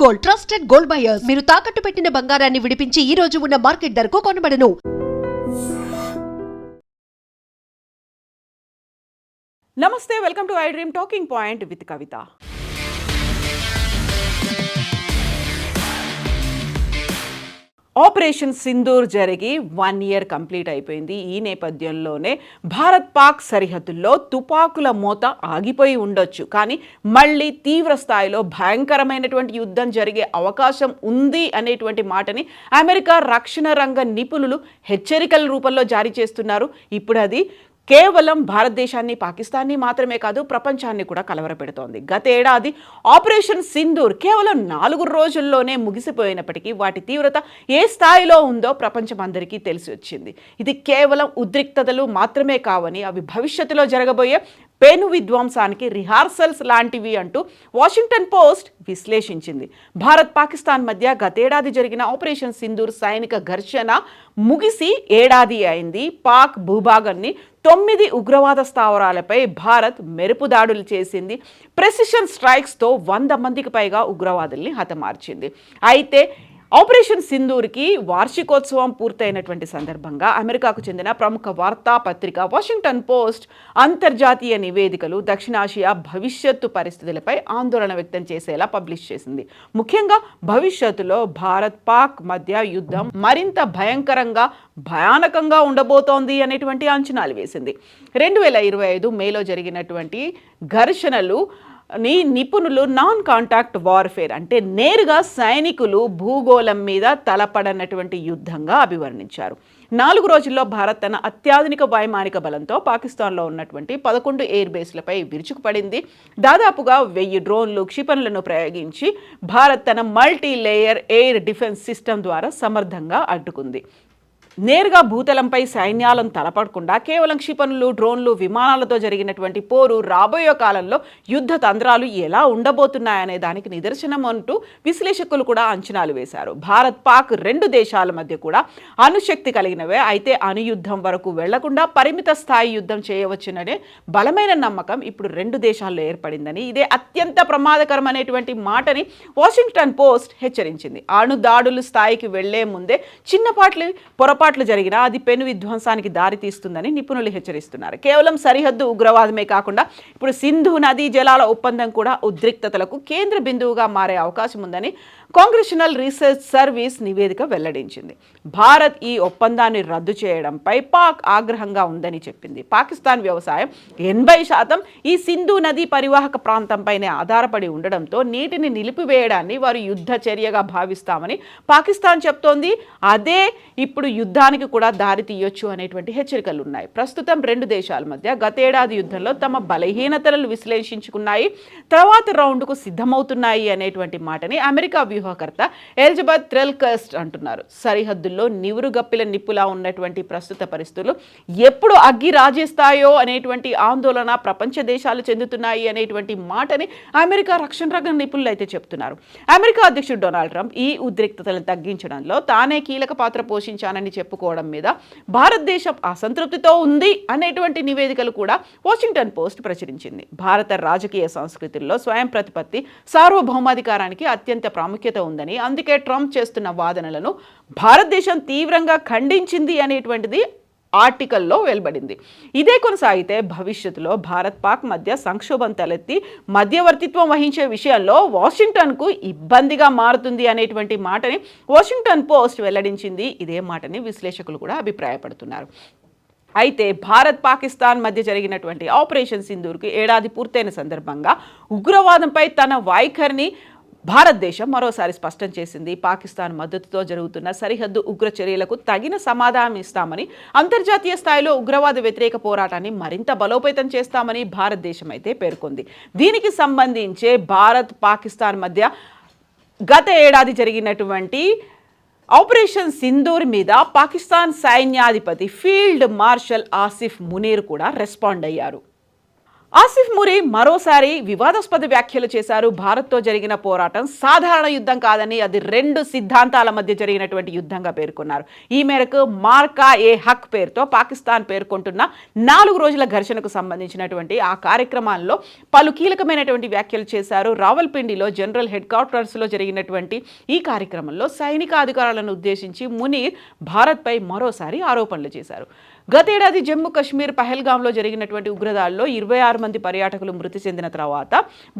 Gold, trusted gold buyers. మీరు తాకట్టు పెట్టిన బంగారాన్ని విడిపించి ఈ రోజు ఉన్న మార్కెట్ ధరకు కొనబడను. నమస్తే, welcome to I dream talking point with Kavitha. Operation Sindoor జరిగి 1 ఇయర్ కంప్లీట్ అయిపోయింది. ఈ నేపథ్యంలోనే భారత్ పాక్ సరిహద్దుల్లో తుపాకుల మోత ఆగిపోయి ఉండొచ్చు, కానీ మళ్ళీ తీవ్ర స్థాయిలో భయంకరమైనటువంటి యుద్ధం జరిగే అవకాశం ఉంది అనేటువంటి మాటని అమెరికా రక్షణ రంగ నిపుణులు హెచ్చరికల రూపంలో జారీ చేస్తున్నారు. ఇప్పుడు అది కేవలం భారతదేశాన్ని, పాకిస్తాన్ని మాత్రమే కాదు, ప్రపంచాన్ని కూడా కలవరపెడుతోంది. గత ఏడాది ఆపరేషన్ సింధూర్ కేవలం 4 రోజుల్లోనే ముగిసిపోయినప్పటికీ వాటి తీవ్రత ఏ స్థాయిలో ఉందో ప్రపంచం అందరికీ తెలిసి వచ్చింది. ఇది కేవలం ఉద్రిక్తతలు మాత్రమే కావని, అవి భవిష్యత్తులో జరగబోయే పెను విధ్వంసానికి రిహార్సల్స్ లాంటివి అంటూ వాషింగ్టన్ పోస్ట్ విశ్లేషించింది. భారత్ పాకిస్తాన్ మధ్య గతేడాది జరిగిన ఆపరేషన్ సింధూర్ సైనిక ఘర్షణ ముగిసి ఏడాది అయింది. పాక్ భూభాగాన్ని 9 ఉగ్రవాద స్థావరాలపై భారత్ మెరుపు దాడులు చేసింది. ప్రెసిషన్ స్ట్రైక్స్తో 100 మందికి పైగా ఉగ్రవాదుల్ని హతమార్చింది. అయితే ఆపరేషన్ సింధూర్కి వార్షికోత్సవం పూర్తయినటువంటి సందర్భంగా అమెరికాకు చెందిన ప్రముఖ వార్తాపత్రిక వాషింగ్టన్ పోస్ట్ అంతర్జాతీయ నివేదికలు దక్షిణాసియా భవిష్యత్తు పరిస్థితులపై ఆందోళన వ్యక్తం చేసేలా పబ్లిష్ చేసింది. ముఖ్యంగా భవిష్యత్తులో భారత్ పాక్ మధ్య యుద్ధం మరింత భయానకంగా ఉండబోతోంది అనేటువంటి అంచనాలు వేసింది. 2025 మేలో జరిగినటువంటి ఘర్షణలు నిపుణులు నాన్ కాంటాక్ట్ వార్ఫేర్, అంటే నేరుగా సైనికులు భూగోళం మీద తలపడనటువంటి యుద్ధంగా అభివర్ణించారు. 4 రోజుల్లో భారత్ తన అత్యాధునిక వైమానిక బలంతో పాకిస్తాన్లో ఉన్నటువంటి 11 ఎయిర్ బేస్లపై విరుచుకుపడింది. దాదాపుగా 1000 డ్రోన్లు, క్షిపణులను ప్రయోగించి భారత్ తన multi layer air defence system ద్వారా సమర్థంగా అడ్డుకుంది. నేరుగా భూతలంపై సైన్యాలను తలపడకుండా కేవలం క్షిపణులు, డ్రోన్లు, విమానాలతో జరిగినటువంటి పోరు రాబోయే కాలంలో యుద్ధ తంత్రాలు ఎలా ఉండబోతున్నాయనే దానికి నిదర్శనం అంటూ విశ్లేషకులు కూడా అంచనాలు వేశారు. భారత్ పాక్ 2 దేశాల మధ్య కూడా అణుశక్తి కలిగినవే. అయితే అణుయుద్ధం వరకు వెళ్లకుండా పరిమిత స్థాయి యుద్ధం చేయవచ్చుననే బలమైన నమ్మకం ఇప్పుడు 2 దేశాల్లో ఏర్పడిందని, ఇదే అత్యంత ప్రమాదకరం అనేటువంటి మాటని వాషింగ్టన్ పోస్ట్ హెచ్చరించింది. అణు దాడులు స్థాయికి వెళ్లే ముందే చిన్నపాటి పొరపాట్లు జరిగినా అది పెను విధ్వంసానికి దారితీస్తుందని నిపుణులు హెచ్చరిస్తున్నారు. కేవలం సరిహద్దు ఉగ్రవాదమే కాకుండా ఇప్పుడు సింధు నదీ జలాల ఒప్పందం కూడా ఉద్రిక్తతలకు కేంద్ర బిందువుగా మారే అవకాశం ఉందని కాంగ్రెషనల్ రీసెర్చ్ సర్వీస్ నివేదిక వెల్లడించింది. భారత్ ఈ ఒప్పందాన్ని రద్దు చేయడంపై పాక్ ఆగ్రహంగా ఉందని చెప్పింది. పాకిస్తాన్ వ్యవసాయం 80% ఈ సింధు నదీ పరివాహక ప్రాంతంపైనే ఆధారపడి ఉండడంతో నీటిని నిలిపివేయడాన్ని వారు యుద్ధ చర్యగా భావిస్తామని పాకిస్తాన్ చెప్తోంది. అదే ఇప్పుడు యుద్ధానికి కూడా దారి తీయొచ్చు అనేటువంటి హెచ్చరికలు ఉన్నాయి. ప్రస్తుతం 2 దేశాల మధ్య గతేడాది యుద్ధంలో తమ బలహీనతలను విశ్లేషించుకున్నాయి, తర్వాత రౌండ్కు సిద్ధమవుతున్నాయి అనేటువంటి మాటని అమెరికా వ్యూహకర్త ఎలిజబెత్ ట్రెల్కస్ట్ అంటున్నారు. సరిహద్దుల్లో నివురుగప్పిల నిప్పులా ఉన్నటువంటి ప్రస్తుత పరిస్థితులు ఎప్పుడు అగ్గి రాజేస్తాయో అనేటువంటి ఆందోళన ప్రపంచ దేశాలు చెందుతున్నాయి అనేటువంటి మాటని అమెరికా రక్షణ రంగ నిపుణులు అయితే చెప్తున్నారు. అమెరికా అధ్యక్షుడు డొనాల్డ్ ట్రంప్ ఈ ఉద్రిక్తతలను తగ్గించడంలో తానే కీలక పాత్ర పోషించానని చెప్పుకోవడం మీద భారతదేశం అసంతృప్తితో ఉంది అనేటువంటి నివేదికలు కూడా వాషింగ్టన్ పోస్ట్ ప్రచురించింది. భారత రాజకీయ సంస్కృతిలో స్వయం ప్రతిపత్తి, సార్వభౌమాధికారానికి అత్యంత ప్రాముఖ్యత ఉందని, అందుకే ట్రంప్ చేస్తున్న వాదనలను భారతదేశం తీవ్రంగా ఖండించింది అనేటువంటిది ఆర్టికల్లో వెలువడింది. ఇదే కొనసాగితే భవిష్యత్తులో భారత్ పాక్ మధ్య సంక్షోభం తలెత్తి మధ్యవర్తిత్వం వహించే విషయంలో వాషింగ్టన్కు ఇబ్బందిగా మారుతుంది అనేటువంటి మాటని వాషింగ్టన్ పోస్ట్ వెల్లడించింది. ఇదే మాటని విశ్లేషకులు కూడా అభిప్రాయపడుతున్నారు. అయితే భారత్ పాకిస్తాన్ మధ్య జరిగినటువంటి ఆపరేషన్ సింధూర్కి ఏడాది పూర్తయిన సందర్భంగా ఉగ్రవాదంపై తన వైఖరిని భారతదేశం మరోసారి స్పష్టం చేసింది. పాకిస్తాన్ మద్దతుతో జరుగుతున్న సరిహద్దు ఉగ్ర చర్యలకు తగిన సమాధానం ఇస్తామని, అంతర్జాతీయ స్థాయిలో ఉగ్రవాద వ్యతిరేక పోరాటాన్ని మరింత బలోపేతం చేస్తామని భారతదేశం అయితే పేర్కొంది. దీనికి సంబంధించే భారత్ పాకిస్తాన్ మధ్య గత ఏడాది జరిగినటువంటి ఆపరేషన్ సింధూర్ మీద పాకిస్తాన్ సైన్యాధిపతి ఫీల్డ్ మార్షల్ ఆసిఫ్ మునీర్ కూడా రెస్పాండ్ అయ్యారు. ఆసిఫ్ మురి మరోసారి వివాదాస్పద వ్యాఖ్యలు చేశారు. భారత్తో జరిగిన పోరాటం సాధారణ యుద్ధం కాదని, అది రెండు సిద్ధాంతాల మధ్య జరిగినటువంటి యుద్ధంగా పేర్కొన్నారు. ఈ మేరకు మార్కా ఏ హక్ పేరుతో పాకిస్తాన్ పేర్కొంటున్న 4 రోజుల ఘర్షణకు సంబంధించినటువంటి ఆ కార్యక్రమాల్లో పలు కీలకమైనటువంటి వ్యాఖ్యలు చేశారు. రావల్పిండిలో జనరల్ హెడ్ క్వార్టర్స్లో జరిగినటువంటి ఈ కార్యక్రమంలో సైనిక అధికారులను ఉద్దేశించి మునీర్ భారత్పై మరోసారి ఆరోపణలు చేశారు. గతేడాది జమ్మూ కాశ్మీర్ పహల్గాంలో జరిగినటువంటి ఉగ్రదాడిలో 26 మంది పర్యాటకులు మృతి చెందిన తర్వాత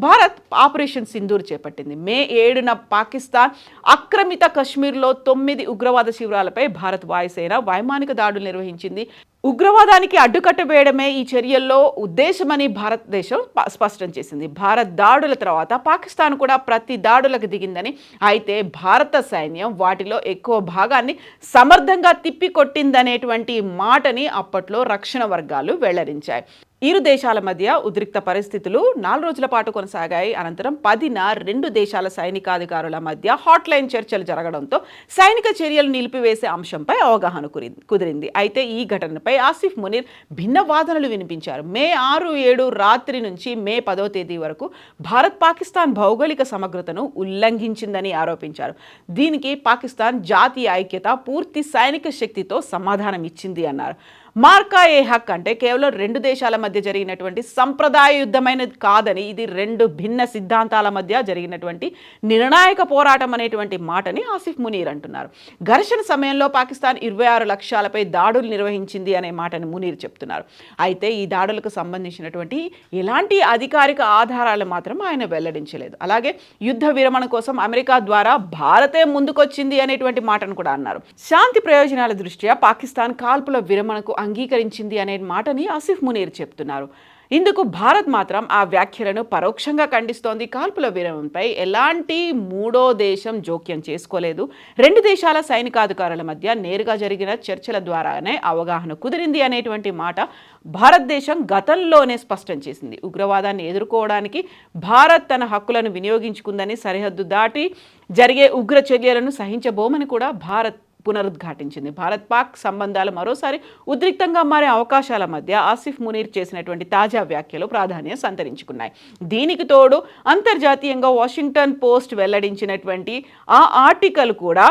భారత్ ఆపరేషన్ సింధూర్ చేపట్టింది. మే 7న పాకిస్తాన్ ఆక్రమిత కశ్మీర్లో 9 ఉగ్రవాద శిబిరాలపై భారత్ వాయుసేన వైమానిక దాడులు నిర్వహించింది. ఉగ్రవాదానికి అడ్డుకట్ట వేయడమే ఈ చర్యల్లో ఉద్దేశమని భారతదేశం స్పష్టం చేసింది. భారత్ దాడుల తర్వాత పాకిస్తాన్ కూడా ప్రతి దాడులకు దిగిందని, అయితే భారత సైన్యం వాటిలో ఎక్కువ భాగాన్ని సమర్థంగా తిప్పికొట్టిందనేటువంటి మాటని అప్పట్లో రక్షణ వర్గాలు వెల్లడించాయి. ఇరు దేశాల మధ్య ఉద్రిక్త పరిస్థితులు 4 రోజుల పాటు కొనసాగాయి. అనంతరం 10న 2 దేశాల సైనికాధికారుల మధ్య హాట్లైన్ చర్చలు జరగడంతో సైనిక చర్యలు నిలిపివేసే అంశంపై అవగాహన కుదిరింది. అయితే ఈ ఘటనపై ఆసిఫ్ మునీర్ భిన్న వాదనలు వినిపించారు. మే 6-7 రాత్రి నుంచి మే 10వ తేదీ వరకు భారత్ పాకిస్తాన్ భౌగోళిక సమగ్రతను ఉల్లంఘించిందని ఆరోపించారు. దీనికి పాకిస్తాన్ జాతీయ ఐక్యత, పూర్తి సైనిక శక్తితో సమాధానం ఇచ్చింది అన్నారు. మార్కా ఏ హక్ అంటే కేవలం 2 దేశాల మధ్య జరిగినటువంటి సంప్రదాయ యుద్ధమైనది కాదని, ఇది 2 భిన్న సిద్ధాంతాల మధ్య జరిగినటువంటి నిర్ణాయక పోరాటం అనేటువంటి మాటని ఆసిఫ్ మునీర్ అంటున్నారు. ఘర్షణ సమయంలో పాకిస్తాన్ 26 లక్ష్యాలపై దాడులు నిర్వహించింది అనే మాటని మునీర్ చెప్తున్నారు. అయితే ఈ దాడులకు సంబంధించినటువంటి ఎలాంటి అధికారిక ఆధారాలు మాత్రం ఆయన వెల్లడించలేదు. అలాగే యుద్ధ విరమణ కోసం అమెరికా ద్వారా భారతే ముందుకొచ్చింది అనేటువంటి మాటను కూడా అన్నారు. శాంతి ప్రయోజనాల దృష్ట్యా పాకిస్తాన్ కాల్పుల విరమణకు అంగీకరించింది అనే మాటని ఆసిఫ్ మునీర్ చెప్తున్నారు. ఇందుకు భారత్ మాత్రం ఆ వ్యాఖ్యలను పరోక్షంగా ఖండిస్తోంది. కాల్పుల విరమణపై ఎలాంటి మూడో దేశం జోక్యం చేసుకోలేదు. 2 దేశాల సైనికాధికారుల మధ్య నేరుగా జరిగిన చర్చల ద్వారానే అవగాహన కుదిరింది అనేటువంటి మాట భారతదేశం గతంలోనే స్పష్టం చేసింది. ఉగ్రవాదాన్ని ఎదుర్కోవడానికి భారత్ తన హక్కులను వినియోగించుకుందని, సరిహద్దు దాటి జరిగే ఉగ్ర చర్యలను సహించబోమని కూడా భారత్ పునరుద్ఘాటించింది. భారత్ పాక్ సంబంధాలు మరోసారి ఉద్రిక్తంగా మారే అవకాశాల మధ్య ఆసిఫ్ మునీర్ చేసినటువంటి తాజా వ్యాఖ్యలు ప్రాధాన్యం సంతరించుకున్నాయి. దీనికి తోడు అంతర్జాతీయంగా వాషింగ్టన్ పోస్ట్ వెల్లడించినటువంటి ఆ ఆర్టికల్ కూడా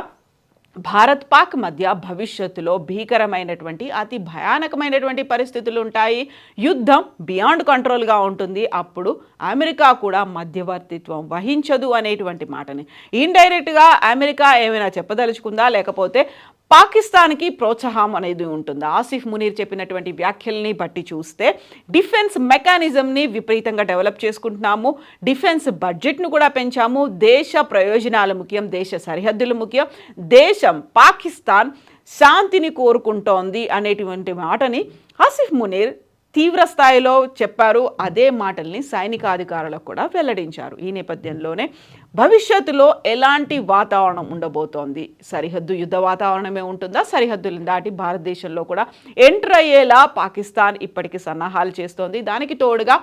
భారత్ పాక్ మధ్య భవిష్యత్తులో భీకరమైనటువంటి, అతి భయానకమైనటువంటి పరిస్థితులు ఉంటాయి, యుద్ధం బియాండ్ కంట్రోల్గా ఉంటుంది, అప్పుడు అమెరికా కూడా మధ్యవర్తిత్వం వహించదు అనేటువంటి మాటని ఇండైరెక్ట్గా అమెరికా ఏమైనా చెప్పదలుచుకుందా, లేకపోతే పాకిస్తాన్కి ప్రోత్సాహం అనేది ఉంటుందా? ఆసిఫ్ మునీర్ చెప్పినటువంటి వ్యాఖ్యల్ని బట్టి చూస్తే డిఫెన్స్ మెకానిజంని విపరీతంగా డెవలప్ చేసుకుంటున్నాము, డిఫెన్స్ బడ్జెట్ను కూడా పెంచాము, దేశ ప్రయోజనాలు ముఖ్యం, దేశ సరిహద్దులు ముఖ్యం, దేశం పాకిస్తాన్ శాంతిని కోరుకుంటోంది అనేటువంటి మాటని ఆసిఫ్ మునీర్ తీవ్ర స్థాయిలో చెప్పారు. అదే మాటల్ని సైనికాధికారులకు కూడా వెల్లడించారు. ఈ నేపథ్యంలోనే భవిష్యత్తులో ఎలాంటి వాతావరణం ఉండబోతోంది? సరిహద్దు యుద్ధ వాతావరణమే ఉంటుందా? సరిహద్దులను దాటి భారతదేశంలో కూడా ఎంటర్ అయ్యేలా పాకిస్తాన్ ఇప్పటికీ సన్నాహాలు చేస్తోంది. దానికి తోడుగా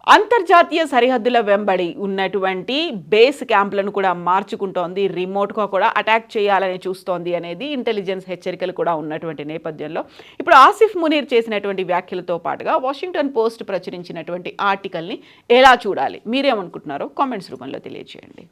అంతర్జాతీయ సరిహద్దుల వెంబడి ఉన్నటువంటి బేస్ క్యాంపులను కూడా మార్చుకుంటోంది, రిమోట్గా కూడా అటాక్ చేయాలని చూస్తోంది అనేది ఇంటెలిజెన్స్ హెచ్చరికలు కూడా ఉన్నటువంటి నేపథ్యంలో ఇప్పుడు ఆసిఫ్ మునీర్ చేసినటువంటి వ్యాఖ్యలతో పాటుగా వాషింగ్టన్ పోస్ట్ ప్రచురించినటువంటి ఆర్టికల్ని ఎలా చూడాలి? మీరేమనుకుంటున్నారో కామెంట్స్ రూపంలో తెలియజేయండి.